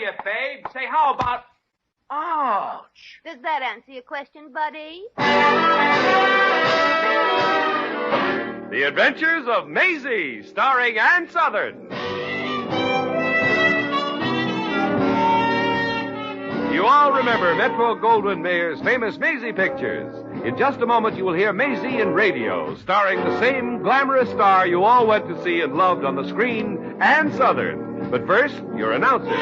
you babe. Say, how about... Ouch. Does that answer your question, buddy? The Adventures of Maisie, starring Ann Sothern. You all remember Metro-Goldwyn-Mayer's famous Maisie pictures. In just a moment, you will hear Maisie in radio, starring the same glamorous star you all went to see and loved on the screen, Ann Sothern. But first, your announcer.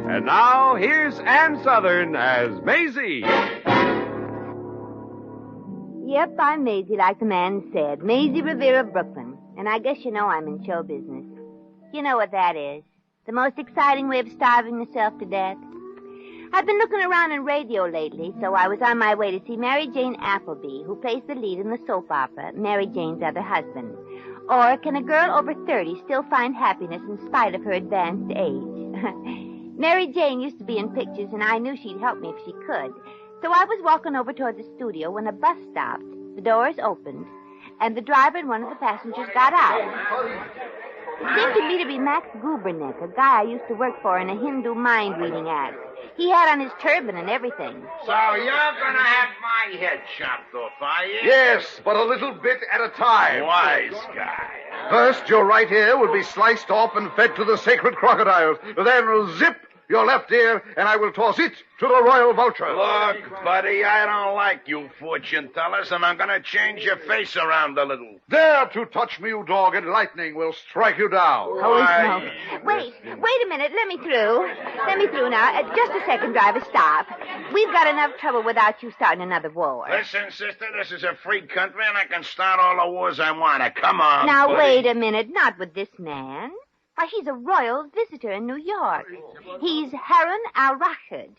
And now, here's Ann Sothern as Maisie. Yep, I'm Maisie, like the man said. Maisie Revere of Brooklyn. And I guess you know I'm in show business. You know what that is. The most exciting way of starving yourself to death. I've been looking around in radio lately, so I was on my way to see Mary Jane Appleby, who plays the lead in the soap opera, Mary Jane's Other Husband. Or can a girl over 30 still find happiness in spite of her advanced age? Mary Jane used to be in pictures, and I knew she'd help me if she could. So I was walking over toward the studio when a bus stopped, the doors opened, and the driver and one of the passengers got out. It seemed to me to be Max Gubernick, a guy I used to work for in a Hindu mind-reading act. He had on his turban and everything. So you're going to have my head chopped off, are you? Yes, but a little bit at a time. Wise guy. First, your right ear will be sliced off and fed to the sacred crocodiles. Then zip your left ear, and I will toss it to the royal vulture. Look, buddy, I don't like you fortune tellers, and I'm going to change your face around a little. Dare to touch me, you dog, and lightning will strike you down. Holy smoke. Wait a minute. Let me through. Now. Just a second, driver. Stop. We've got enough trouble without you starting another war. Listen, sister, this is a free country, and I can start all the wars I want to. Come on, Now, buddy. wait a minute. Not with this man. Why, he's a royal visitor in New York. He's Harun al-Rashid,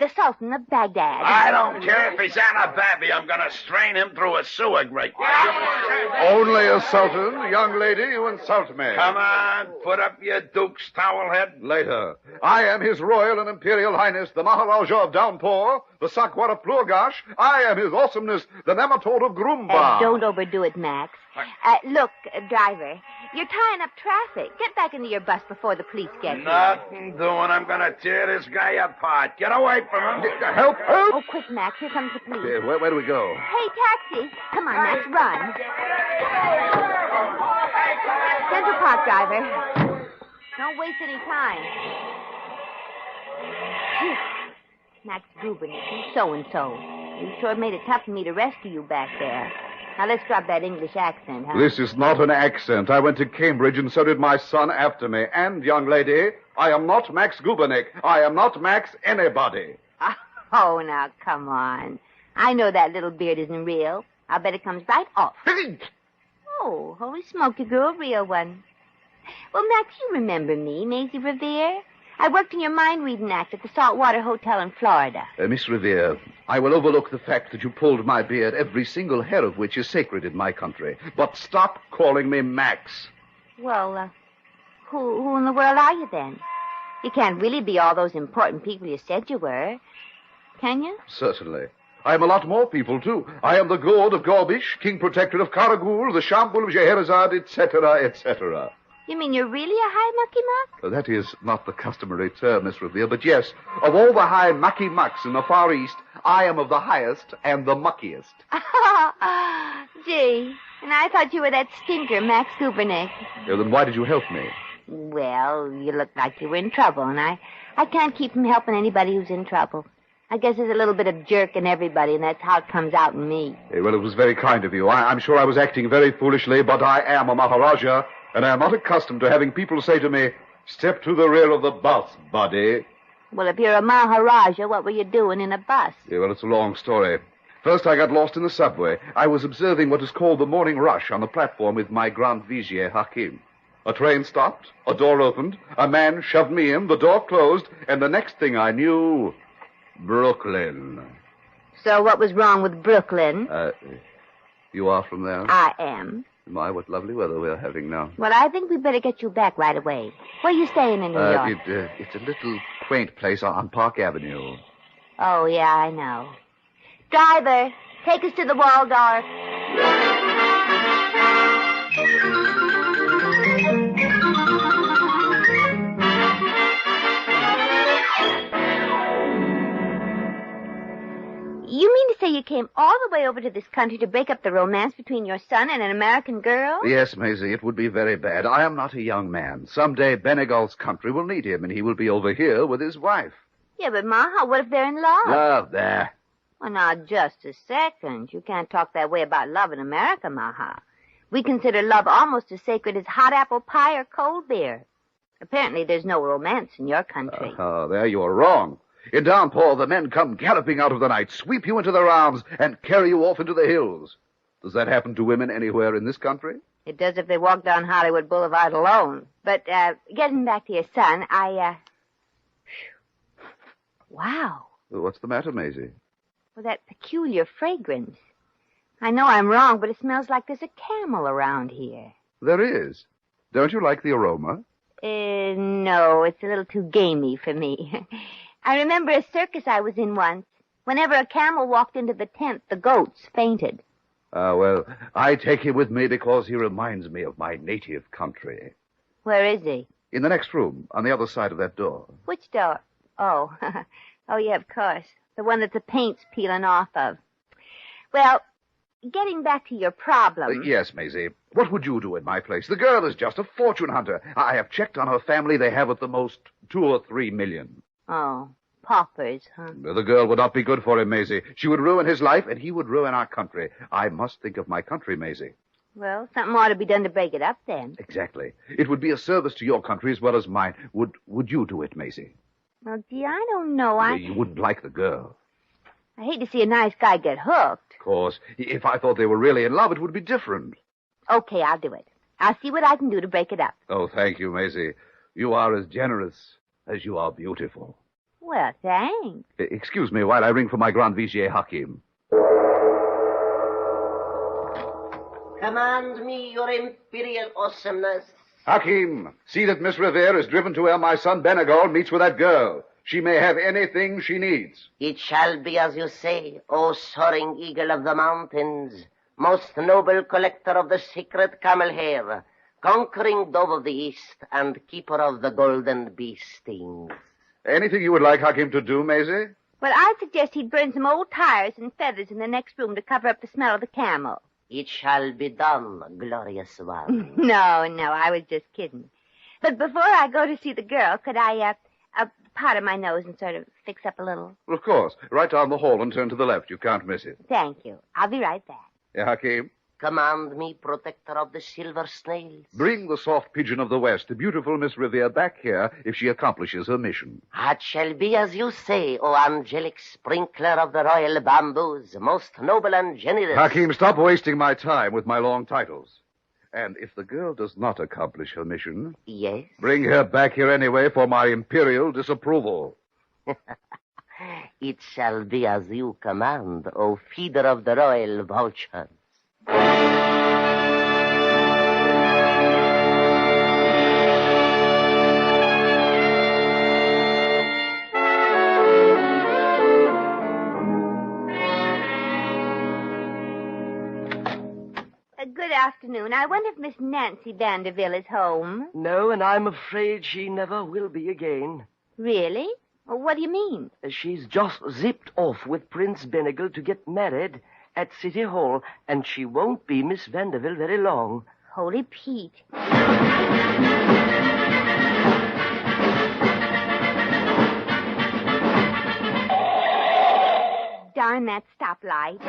the Sultan of Baghdad. I don't care if he's Anababi. I'm going to strain him through a sewer grate. Only a sultan. Young lady, you insult me. Come on, put up your Duke's towel head. Later. I am His Royal and Imperial Highness, the Maharajah of Downpour, the Sakwar of Plurgash. I am His Awesomeness, the Nematode of Groomba. Don't overdo it, Max. Look, driver, you're tying up traffic. Get back into your bus before the police get here. Nothing doing. I'm going to tear this guy apart. Get away from him. Help! Oh, quick, Max. Here comes the police. Where do we go? Hey, taxi. Come on, Max, run. Central Park, driver. Don't waste any time. Phew. Max Gubernick, you so-and-so. You sure made it tough for me to rescue you back there. Now, let's drop that English accent, huh? This is not an accent. I went to Cambridge, and so did my son after me. And, young lady, I am not Max Gubernick. I am not Max anybody. Oh, now, come on. I know that little beard isn't real. I'll bet it comes right off. Oh, holy smoke, you grew a real one. Well, Max, you remember me, Maisie Revere? I worked in your mind-reading act at the Saltwater Hotel in Florida. Miss Revere, I will overlook the fact that you pulled my beard, every single hair of which is sacred in my country. But stop calling me Max. Well, who in the world are you then? You can't really be all those important people you said you were, can you? Certainly. I am a lot more people, too. I am the Gould of Gorbish, King Protector of Karagul, the Shambul of Scheherazade, etc., etc. You mean you're really a high mucky-muck? That is not the customary term, Miss Revere, but yes, of all the high mucky-mucks in the Far East, I am of the highest and the muckiest. Gee, and I thought you were that stinker, Max Gubernick. Then why did you help me? Well, you looked like you were in trouble, and I can't keep from helping anybody who's in trouble. I guess there's a little bit of jerk in everybody, and that's how it comes out in me. Well, it was very kind of you. I'm sure I was acting very foolishly, but I am a Maharajah, and I am not accustomed to having people say to me, "Step to the rear of the bus, buddy." Well, if you're a Maharajah, what were you doing in a bus? Well, it's a long story. First, I got lost in the subway. I was observing what is called the morning rush on the platform with my Grand Vizier Hakim. A train stopped, a door opened, a man shoved me in, the door closed, and the next thing I knew, Brooklyn. So what was wrong with Brooklyn? You are from there? I am. My, what lovely weather we're having now. Well, I think we'd better get you back right away. Where are you staying in New York? It's a little quaint place on Park Avenue. Oh, yeah, I know. Driver, take us to the Waldorf. You mean to say you came all the way over to this country to break up the romance between your son and an American girl? Yes, Maisie, it would be very bad. I am not a young man. Someday Benegul's country will need him, and he will be over here with his wife. Yeah, but Maha, what if they're in love? Love, there. Well, now, just a second. You can't talk that way about love in America, Maha. We consider love almost as sacred as hot apple pie or cold beer. Apparently, there's no romance in your country. There you are wrong. In downpour, the men come galloping out of the night, sweep you into their arms, and carry you off into the hills. Does that happen to women anywhere in this country? It does if they walk down Hollywood Boulevard alone. But, getting back to your son, Wow. What's the matter, Maisie? Well, that peculiar fragrance. I know I'm wrong, but it smells like there's a camel around here. There is. Don't you like the aroma? No, it's a little too gamey for me. I remember a circus I was in once. Whenever a camel walked into the tent, the goats fainted. Well, I take him with me because he reminds me of my native country. Where is he? In the next room, on the other side of that door. Which door? Oh, oh, yeah, of course. The one that the paint's peeling off of. Well, getting back to your problem. Yes, Maisie. What would you do in my place? The girl is just a fortune hunter. I have checked on her family. They have at the most 2 or 3 million. Oh, paupers, huh? The girl would not be good for him, Maisie. She would ruin his life, and he would ruin our country. I must think of my country, Maisie. Well, something ought to be done to break it up, then. Exactly. It would be a service to your country as well as mine. Would you do it, Maisie? Well, gee, I don't know. You wouldn't like the girl. I hate to see a nice guy get hooked. Of course. If I thought they were really in love, it would be different. Okay, I'll do it. I'll see what I can do to break it up. Oh, thank you, Maisie. You are as generous as you are beautiful. Well, thanks. Excuse me while I ring for my Grand Vizier Hakim. Command me, your imperial awesomeness. Hakim, see that Miss Revere is driven to where my son Benegul meets with that girl. She may have anything she needs. It shall be as you say, O soaring eagle of the mountains, most noble collector of the secret camel hair, conquering dove of the east, and keeper of the golden bee stings. Anything you would like Hakim to do, Maisie? Well, I suggest he'd burn some old tires and feathers in the next room to cover up the smell of the camel. It shall be done, glorious one. No, I was just kidding. But before I go to see the girl, could I, powder my nose and sort of fix up a little? Of course. Right down the hall and turn to the left. You can't miss it. Thank you. I'll be right back. Yeah, Hakim? Command me, protector of the silver snails. Bring the soft pigeon of the West, the beautiful Miss Revere, back here if she accomplishes her mission. It shall be as you say, O angelic sprinkler of the royal bamboos, most noble and generous. Hakim, stop wasting my time with my long titles. And if the girl does not accomplish her mission... Yes? Bring her back here anyway for my imperial disapproval. It shall be as you command, O feeder of the royal vultures. Good afternoon. I wonder if Miss Nancy Vanderbilt is home. No, and I'm afraid she never will be again. Really? Well, what do you mean? She's just zipped off with Prince Benegul to get married at City Hall, and she won't be Miss Vanderbilt very long. Holy Pete. Darn that stoplight.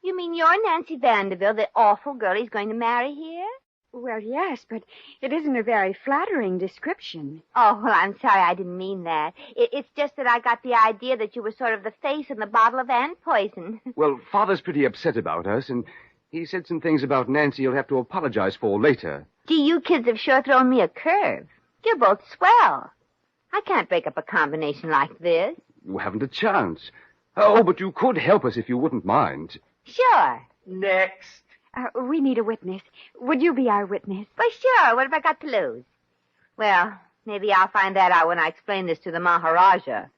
You mean you're Nancy Vanderbilt, the awful girl he's going to marry here? Well, yes, but it isn't a very flattering description. Oh, well, I'm sorry. I didn't mean that. It's just that I got the idea that you were sort of the face in the bottle of ant poison. Well, Father's pretty upset about us, and he said some things about Nancy you'll have to apologize for later. Gee, you kids have sure thrown me a curve. You're both swell. I can't break up a combination like this. You haven't a chance. Oh, but you could help us if you wouldn't mind. Sure. Next. We need a witness. Would you be our witness? Why, sure. What have I got to lose? Well, maybe I'll find that out when I explain this to the Maharajah.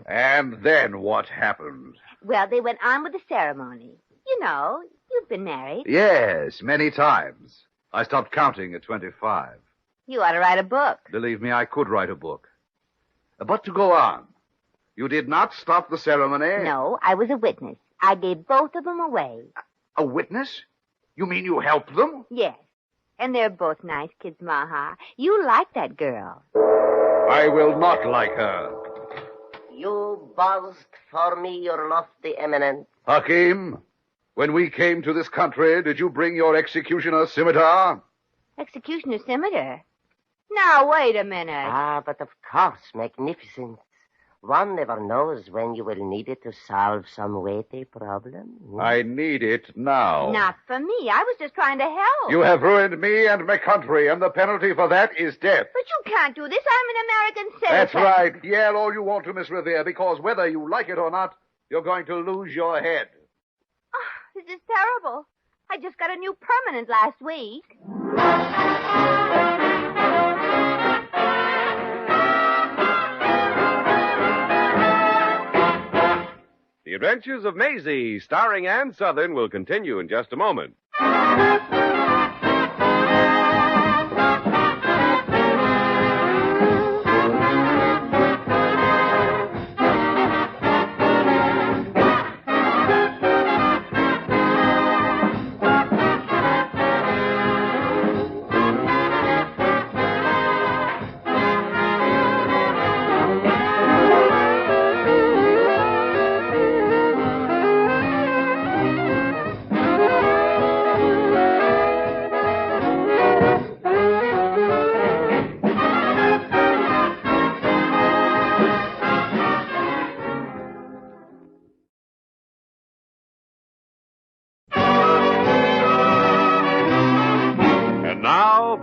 And then what happened? Well, they went on with the ceremony. You know, you've been married. Yes, many times. I stopped counting at 25. You ought to write a book. Believe me, I could write a book. But to go on, you did not stop the ceremony? No, I was a witness. I gave both of them away. A witness? You mean you helped them? Yes. And they're both nice kids, Maha. You like that girl. I will not like her. You buzzed for me, your lofty eminence. Hakim, when we came to this country, did you bring your executioner scimitar? Executioner scimitar? Now, wait a minute. Ah, but of course, magnificent. One never knows when you will need it to solve some weighty problem. I need it now. Not for me. I was just trying to help. You have ruined me and my country, and the penalty for that is death. But you can't do this. I'm an American citizen. That's right. Yell all you want to, Miss Revere, because whether you like it or not, you're going to lose your head. Oh, this is terrible. I just got a new permanent last week. The Adventures of Maisie, starring Ann Sothern, will continue in just a moment.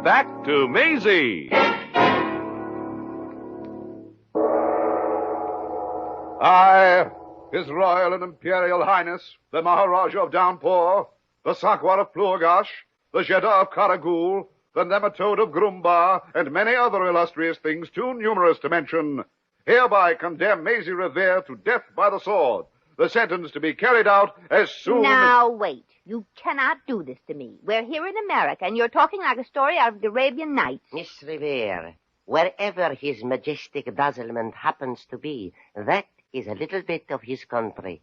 Back to Maisie. I, His Royal and Imperial Highness, the Maharajah of Downpour, the Sakwar of Plurgash, the Jeddah of Karagul, the Nematode of Grumbar, and many other illustrious things too numerous to mention, hereby condemn Maisie Revere to death by the sword, the sentence to be carried out as soon Now, wait. You cannot do this to me. We're here in America, and you're talking like a story out of the Arabian Nights. Miss Revere, wherever his majestic dazzlement happens to be, that is a little bit of his country.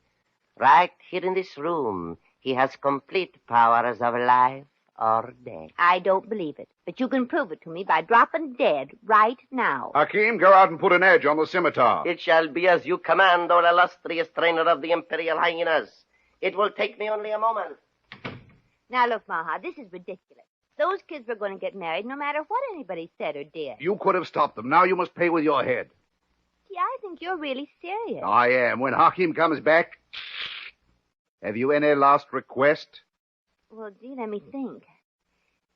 Right here in this room, he has complete powers of life or death. I don't believe it, but you can prove it to me by dropping dead right now. Hakim, go out and put an edge on the scimitar. It shall be as you command, O illustrious trainer of the Imperial Hyenas. It will take me only a moment. Now, look, Maha, this is ridiculous. Those kids were going to get married no matter what anybody said or did. You could have stopped them. Now you must pay with your head. Gee, I think you're really serious. I am. When Hakim comes back, have you any last request? Well, gee, let me think.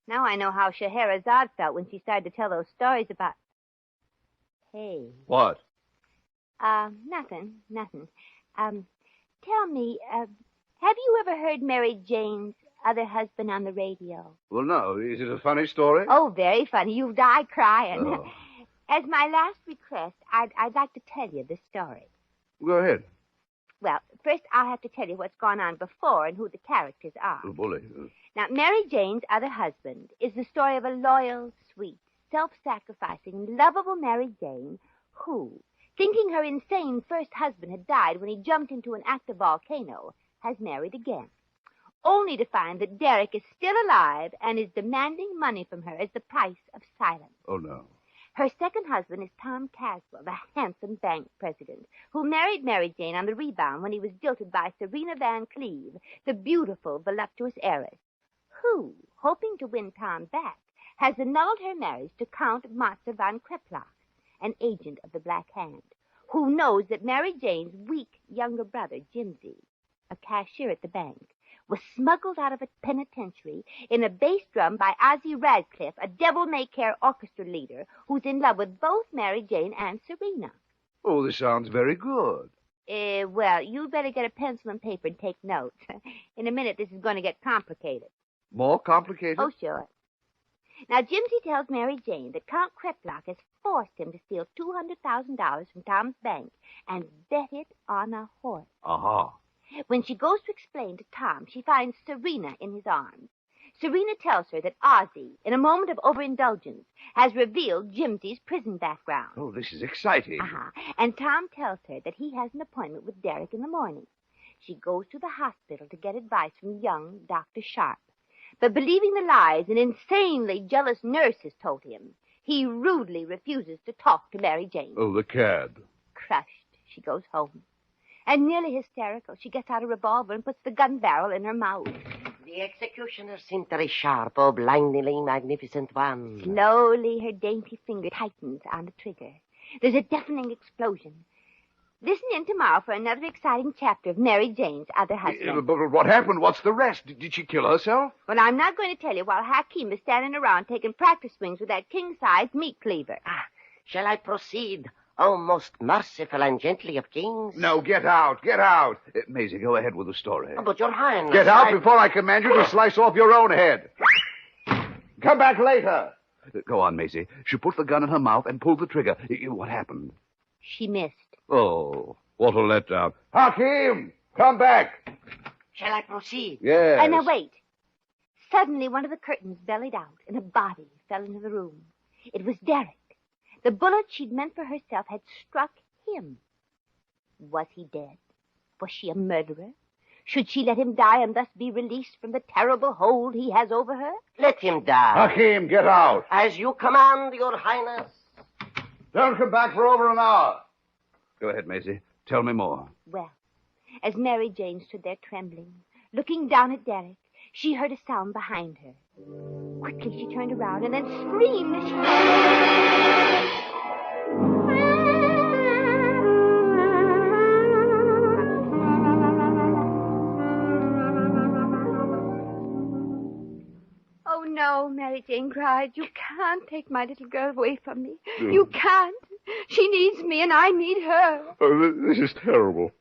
Now I know how Scheherazade felt when she started to tell those stories about... Hey. What? Nothing. Tell me, have you ever heard Mary Jane's other husband on the radio? Well, no. Is it a funny story? Oh, very funny. You'll die crying. Oh. As my last request, I'd like to tell you the story. Go ahead. Well, first I'll have to tell you what's gone on before and who the characters are. Oh, bully. Now, Mary Jane's other husband is the story of a loyal, sweet, self-sacrificing, lovable Mary Jane who, thinking her insane first husband had died when he jumped into an active volcano, has married again, only to find that Derek is still alive and is demanding money from her as the price of silence. Oh, no. Her second husband is Tom Caswell, the handsome bank president, who married Mary Jane on the rebound when he was jilted by Serena Van Cleve, the beautiful, voluptuous heiress, who, hoping to win Tom back, has annulled her marriage to Count Matza von Kreplach, an agent of the Black Hand, who knows that Mary Jane's weak younger brother, Jimsy, a cashier at the bank, was smuggled out of a penitentiary in a bass drum by Ozzie Radcliffe, a devil-may-care orchestra leader who's in love with both Mary Jane and Serena. Oh, this sounds very good. Well, you'd better get a pencil and paper and take notes. In a minute, this is going to get complicated. More complicated? Oh, sure. Now, Jimsy tells Mary Jane that Count Kreplach has forced him to steal $200,000 from Tom's bank and bet it on a horse. Uh-huh. When she goes to explain to Tom, she finds Serena in his arms. Serena tells her that Ozzie, in a moment of overindulgence, has revealed Jimsy's prison background. Oh, this is exciting. And Tom tells her that he has an appointment with Derek in the morning. She goes to the hospital to get advice from young Dr. Sharp. But believing the lies an insanely jealous nurse has told him, he rudely refuses to talk to Mary Jane. Oh, the cad. Crushed, she goes home. And nearly hysterical, she gets out a revolver and puts the gun barrel in her mouth. The executioner seemed very sharp, oh blindingly magnificent one. Slowly, her dainty finger tightens on the trigger. There's a deafening explosion. Listen in tomorrow for another exciting chapter of Mary Jane's other husband. But what happened? What's the rest? Did she kill herself? Well, I'm not going to tell you while Hakeem is standing around taking practice swings with that king-size meat cleaver. Shall I proceed? Oh, most merciful and gently of kings. No, get out, get out. Maisie, go ahead with the story. Oh, but your highness... Get out before I command you to slice off your own head. Come back later. Go on, Maisie. She put the gun in her mouth and pulled the trigger. What happened? She missed. Oh, what a letdown. Hakeem, come back. Shall I proceed? Yes. Now, wait. Suddenly, one of the curtains bellied out, and a body fell into the room. It was Derek. The bullet she'd meant for herself had struck him. Was he dead? Was she a murderer? Should she let him die and thus be released from the terrible hold he has over her? Let him die. Hakeem, get out. As you command, your highness. Don't come back for over an hour. Go ahead, Maisie. Tell me more. Well, as Mary Jane stood there trembling, looking down at Derek, she heard a sound behind her. Quickly, she turned around and then screamed as she... Oh, no, Mary Jane cried. You can't take my little girl away from me. You can't. She needs me, and I need her. Oh, this is terrible.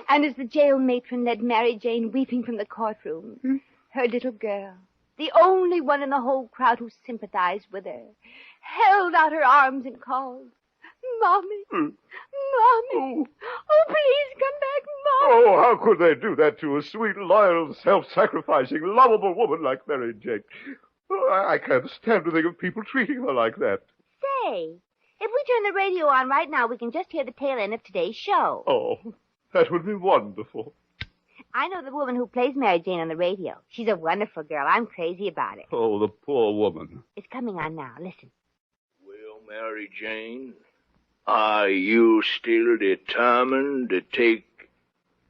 And as the jail matron led Mary Jane weeping from the courtroom, her little girl, the only one in the whole crowd who sympathized with her, held out her arms and called, Mommy, Mommy, oh, please come back, Mommy. Oh, how could they do that to a sweet, loyal, self-sacrificing, lovable woman like Mary Jane? Oh, I can't stand to think of people treating her like that. Say, if we turn the radio on right now, we can just hear the tail end of today's show. Oh, that would be wonderful. I know the woman who plays Mary Jane on the radio. She's a wonderful girl. I'm crazy about it. Oh, the poor woman. It's coming on now. Listen. Well, Mary Jane, are you still determined to take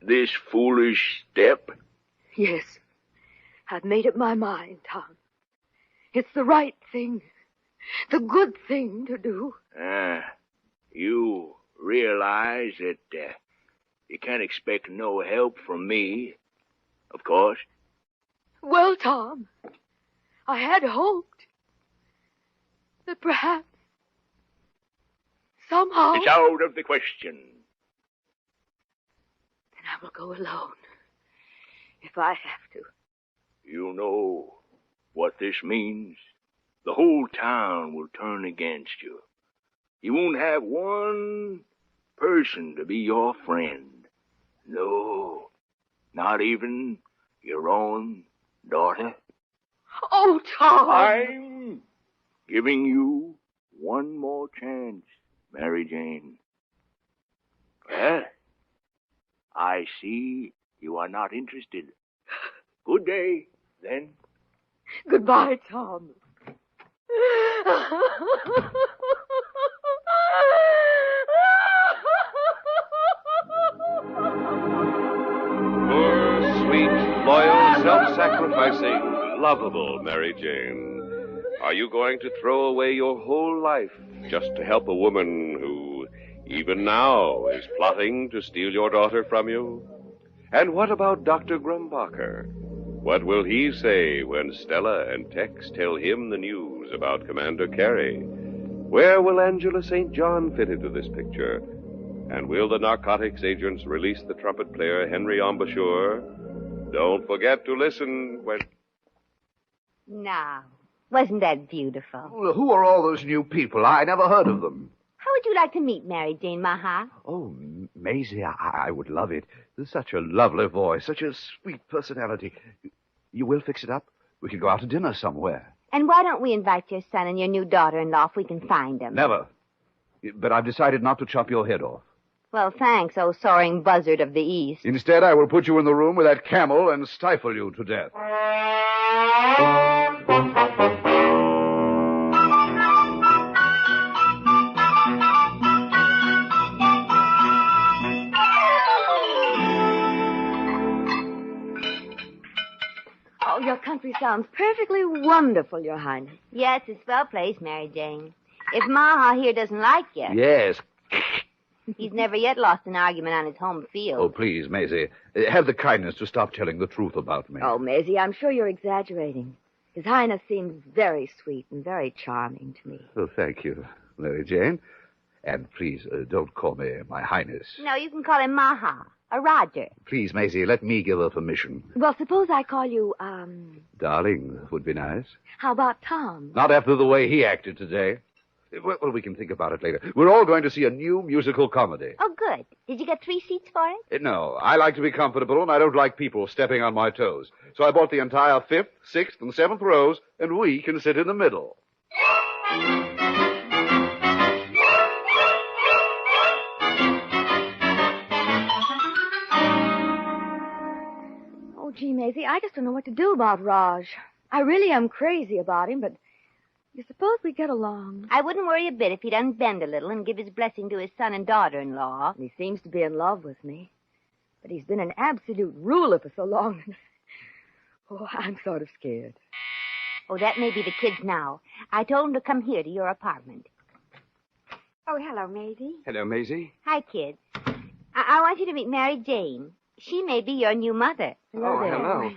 this foolish step? Yes. I've made up my mind, Tom. It's the right thing. The good thing to do. You realize that you can't expect no help from me, of course. Well, Tom, I had hoped that perhaps, somehow... It's out of the question. Then I will go alone, if I have to. You know what this means? The whole town will turn against you. You won't have one person to be your friend. No, not even your own daughter. Oh, Tom! I'm giving you one more chance, Mary Jane. Well, I see you are not interested. Good day, then. Goodbye, Tom. lovable Mary Jane. Are you going to throw away your whole life just to help a woman who, even now, is plotting to steal your daughter from you? And what about Dr. Grumbacher? What will he say when Stella and Tex tell him the news about Commander Carey? Where will Angela St. John fit into this picture? And will the narcotics agents release the trumpet player Henry Embouchure? Don't forget to listen when... Now, wasn't that beautiful? Well, who are all those new people? I never heard of them. How would you like to meet Mary Jane, Maha? Oh, Maisie, I would love it. Such a lovely voice, such a sweet personality. You will fix it up? We could go out to dinner somewhere. And why don't we invite your son and your new daughter-in-law if we can find them? Never. But I've decided not to chop your head off. Well, thanks, oh soaring buzzard of the East. Instead, I will put you in the room with that camel and stifle you to death. Oh, your country sounds perfectly wonderful, Your Highness. Yes, it's well placed, Mary Jane. If Maha here doesn't like you... Yes. He's never yet lost an argument on his home field. Oh, please, Maisie, have the kindness to stop telling the truth about me. Oh, Maisie, I'm sure you're exaggerating. His Highness seems very sweet and very charming to me. Oh, thank you, Mary Jane. And please, don't call me my Highness. No, you can call him Maha, or Roger. Please, Maisie, let me give her permission. Well, suppose I call you, Darling would be nice. How about Tom? Not after the way he acted today. Well, we can think about it later. We're all going to see a new musical comedy. Oh, good. Did you get 3 seats for it? No, I like to be comfortable, and I don't like people stepping on my toes. So I bought the entire 5th, 6th, and 7th rows, and we can sit in the middle. Oh, gee, Maisie, I just don't know what to do about Raj. I really am crazy about him, but you suppose we get along? I wouldn't worry a bit if he'd unbend a little and give his blessing to his son and daughter-in-law. He seems to be in love with me. But he's been an absolute ruler for so long. Oh, I'm sort of scared. Oh, that may be the kids now. I told them to come here to your apartment. Oh, hello, Maisie. Hello, Maisie. Hi, kids. I want you to meet Mary Jane. She may be your new mother. Hello.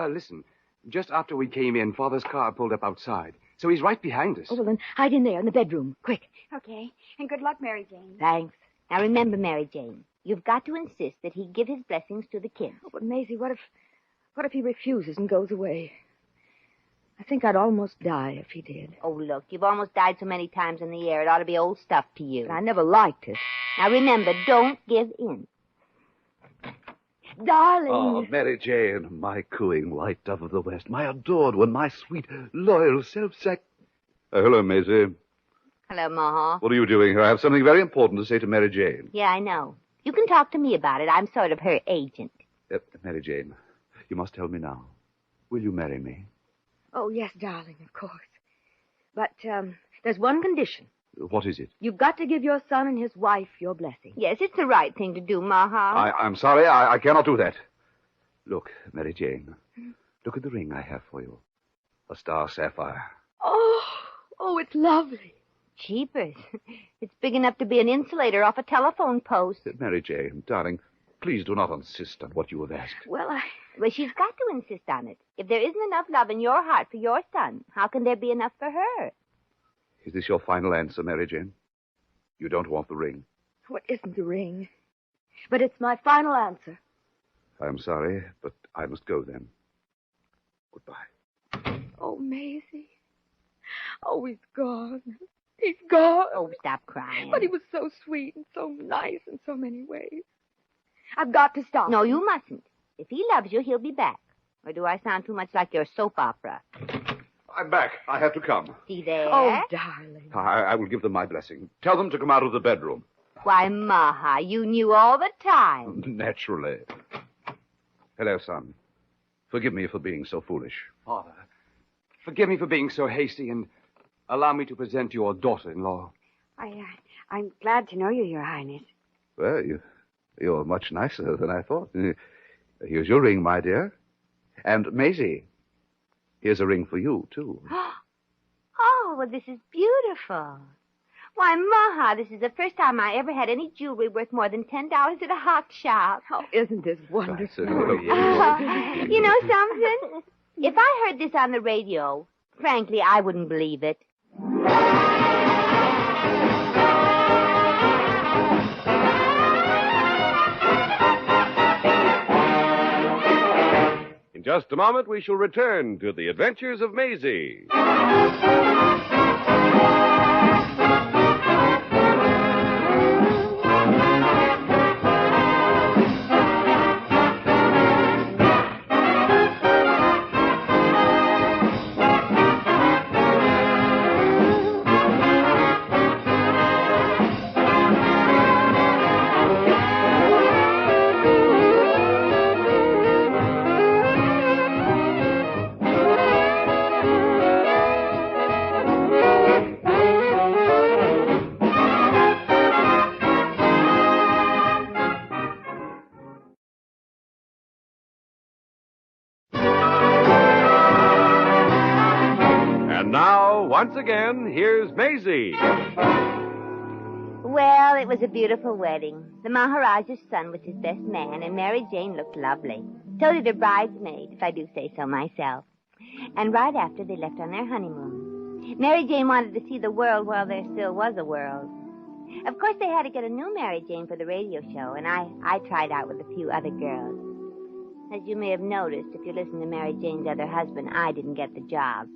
Listen, just after we came in, Father's car pulled up outside. So he's right behind us. Oh, well, then hide in there in the bedroom. Quick. Okay. And good luck, Mary Jane. Thanks. Now, remember, Mary Jane, you've got to insist that he give his blessings to the kids. Oh, but Maisie, what if he refuses and goes away? I think I'd almost die if he did. Oh, look, you've almost died so many times in the air, it ought to be old stuff to you. But I never liked it. Now, remember, don't give in. Darling. Oh, Mary Jane, my cooing white dove of the West, my adored one, my sweet, loyal, hello, Maisie. Hello, Maha. What are you doing here? I have something very important to say to Mary Jane. Yeah, I know. You can talk to me about it. I'm sort of her agent. Mary Jane, you must tell me now. Will you marry me? Oh, yes, darling, of course. But there's one condition. What is it? You've got to give your son and his wife your blessing. Yes, it's the right thing to do, Maha. I'm sorry, I cannot do that. Look, Mary Jane, look at the ring I have for you. A star sapphire. Oh, it's lovely. Jeepers. It's big enough to be an insulator off a telephone post. Mary Jane, darling, please do not insist on what you have asked. Well, she's got to insist on it. If there isn't enough love in your heart for your son, how can there be enough for her? Is this your final answer, Mary Jane? You don't want the ring? What isn't the ring? But it's my final answer. I'm sorry, but I must go then. Goodbye. Oh, Maisie. Oh, he's gone. He's gone. Oh, stop crying. But he was so sweet and so nice in so many ways. I've got to stop. No, you mustn't. If he loves you, he'll be back. Or do I sound too much like your soap opera? I'm back. I have to come. See there? Oh, darling. I will give them my blessing. Tell them to come out of the bedroom. Why, Maha, you knew all the time. Naturally. Hello, son. Forgive me for being so foolish. Father, forgive me for being so hasty and allow me to present your daughter-in-law. I'm glad to know you, Your Highness. Well, you're much nicer than I thought. Here's your ring, my dear. And Maisie, Here's a ring for you, too. Oh, well, this is beautiful. Why, Maha, this is the first time I ever had any jewelry worth more than $10 at a hawk shop. Oh, isn't this wonderful? You know something? If I heard this on the radio, frankly, I wouldn't believe it. In just a moment, we shall return to the Adventures of Maisie. Once again, here's Maisie. Well, it was a beautiful wedding. The Maharajah's son was his best man, and Mary Jane looked lovely. So did her bridesmaid, if I do say so myself. And right after, they left on their honeymoon. Mary Jane wanted to see the world while there still was a world. Of course, they had to get a new Mary Jane for the radio show, and I tried out with a few other girls. As you may have noticed, if you listen to Mary Jane's other husband, I didn't get the job.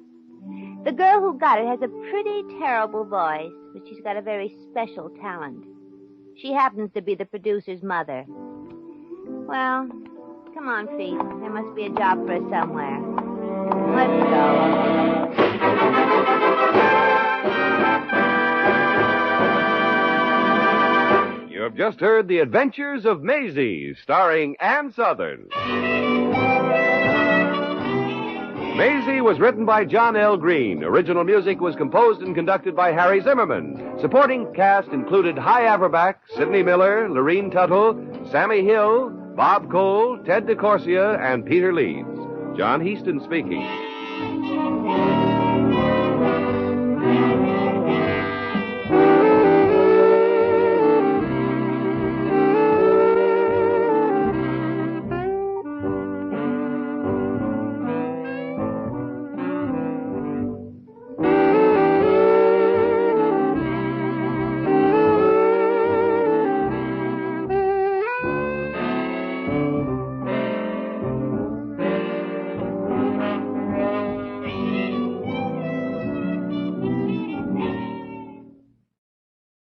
The girl who got it has a pretty terrible voice, but she's got a very special talent. She happens to be the producer's mother. Well, come on, Feet. There must be a job for us somewhere. Let's go. You have just heard The Adventures of Maisie, starring Ann Sothern. Maisie was written by John L. Green. Original music was composed and conducted by Harry Zimmerman. Supporting cast included Hy Averback, Sidney Miller, Lurene Tuttle, Sammy Hill, Bob Cole, Ted DeCorsia, and Peter Leeds. John Easton speaking.